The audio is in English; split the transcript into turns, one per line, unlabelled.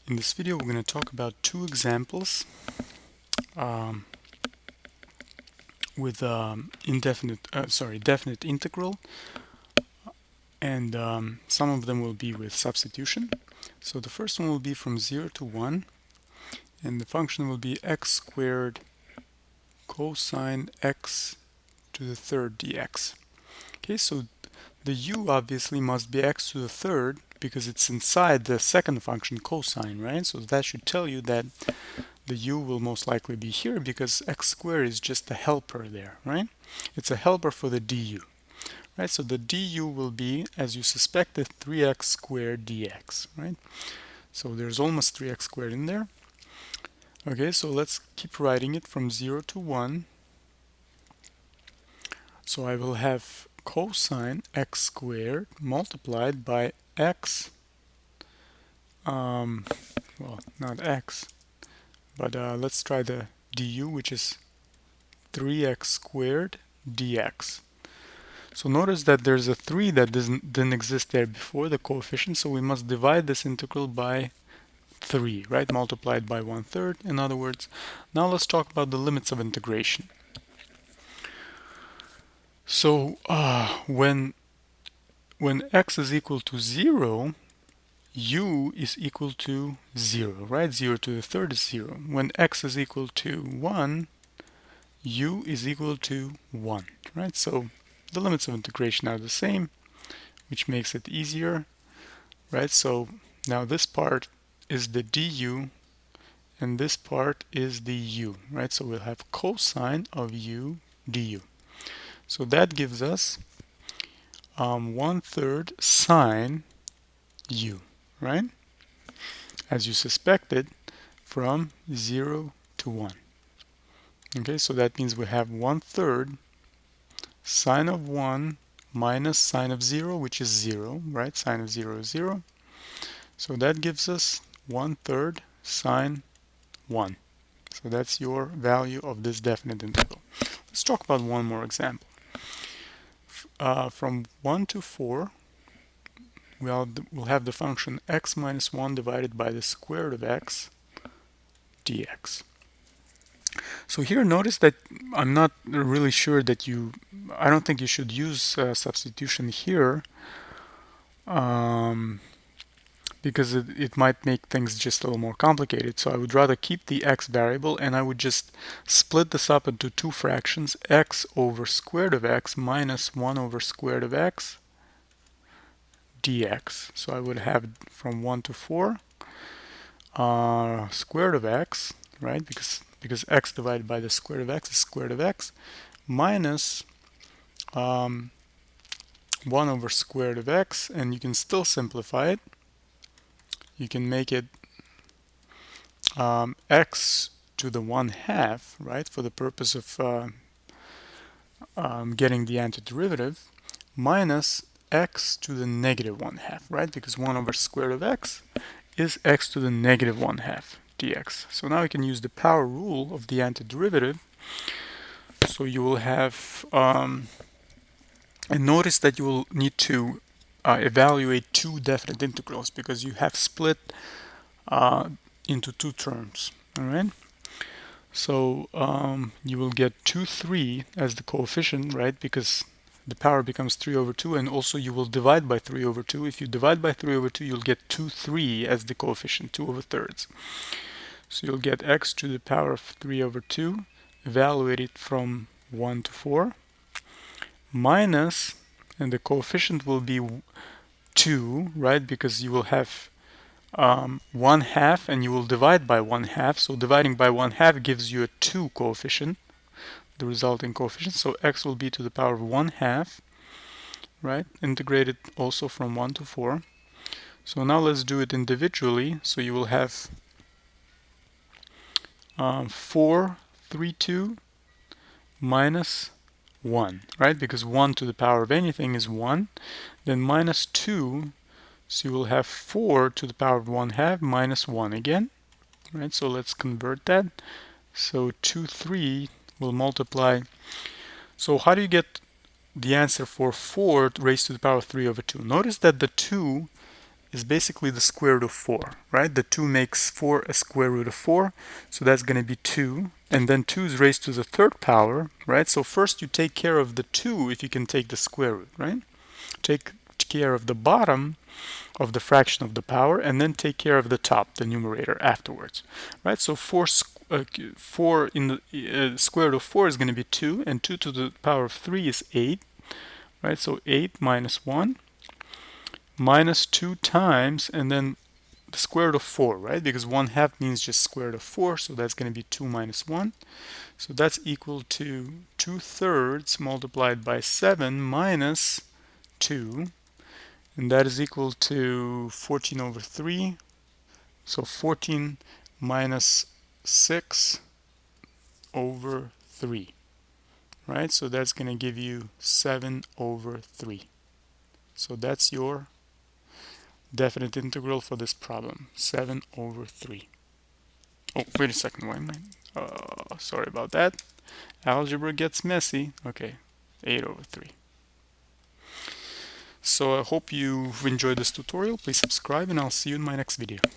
In this video, we're going to talk about two examples with definite integral, and some of them will be with substitution. So the first one will be from 0 to 1, and the function will be x squared cosine x to the third dx. Okay, so the u obviously must be x to the third because it's inside the second function cosine, right? So that should tell you that the u will most likely be here because x squared is just a helper there, right? It's a helper for the du, right? So the du will be, as you suspected, 3x squared dx, right? So there's almost 3x squared in there. Okay, so let's keep writing it from 0 to 1. So I will have cosine x squared multiplied by x, well, not x, but let's try the du, which is 3x squared dx. So notice that there's a 3 that didn't exist there before, the coefficient, so we must divide this integral by 3, right? Multiplied by 1/3, in other words. Now let's talk about the limits of integration. So when x is equal to 0, u is equal to 0, right? 0 to the third is 0. When x is equal to 1, u is equal to 1, right? So the limits of integration are the same, which makes it easier, right? So now this part is the du, and this part is the u, right? So we'll have cosine of u du. So that gives us 1/3 sine u, right? As you suspected, from 0 to 1. Okay, so that means we have 1/3 sine of 1 minus sine of 0, which is 0, right? Sine of 0 is 0. So that gives us 1/3 sine 1. So that's your value of this definite integral. Let's talk about one more example. From 1 to 4, we'll have the function x minus 1 divided by the square root of x dx. So here notice that I'm not really sure that I don't think you should use substitution here because it might make things just a little more complicated. So I would rather keep the x variable, and I would just split this up into two fractions, x over square root of x minus 1 over square root of x dx. So I would have from 1 to 4 square root of x, right? Because x divided by the square root of x is square root of x, minus 1 over square root of x, and you can still simplify it. You can make it x to the 1/2, right, for the purpose of getting the antiderivative, minus x to the negative 1/2, right, because 1 over square root of x is x to the negative 1/2 dx. So now we can use the power rule of the antiderivative. So you will have, and notice that you will need to evaluate two definite integrals because you have split into two terms, all right? So you will get 2/3 as the coefficient, right, because the power becomes 3 over 2, and also you will divide by 3 over 2. If you divide by 3 over 2, you'll get 2/3 as the coefficient, 2 over thirds. So you'll get x to the power of 3 over 2, evaluated from 1 to 4, minus, and the coefficient will be 2, right, because you will have 1/2 and you will divide by 1/2. So dividing by 1/2 gives you a 2 coefficient, the resulting coefficient. So x will be to the power of 1/2, right, integrated also from 1 to 4. So now let's do it individually. So you will have 4/32 minus 1, right, because 1 to the power of anything is 1, then minus 2, so you will have 4 to the power of 1/2 minus 1 again, right? So let's convert that. So 2/3 will multiply. So how do you get the answer for 4 raised to the power of 3 over 2? Notice that the 2 is basically the square root of 4, right? The 2 makes 4 a square root of 4, so that's going to be 2. And then 2 is raised to the third power, right? So first you take care of the 2 if you can take the square root, right? Take care of the bottom of the fraction of the power, and then take care of the top, the numerator, afterwards, right? So 4 in the square root of 4 is going to be 2, and 2 to the power of 3 is 8, right? So 8 minus 1 minus 2 times, and then the square root of 4, right? Because 1/2 means just square root of 4, so that's going to be 2 minus 1. So that's equal to 2/3 multiplied by 7 minus 2, and that is equal to 14 over 3. So 14 minus 6 over 3, right? So that's going to give you 7 over 3. So that's your definite integral for this problem, 7 over 3. Oh, wait a second, why am I? Sorry about that. Algebra gets messy. Okay, 8 over 3. So I hope you've enjoyed this tutorial. Please subscribe, and I'll see you in my next video.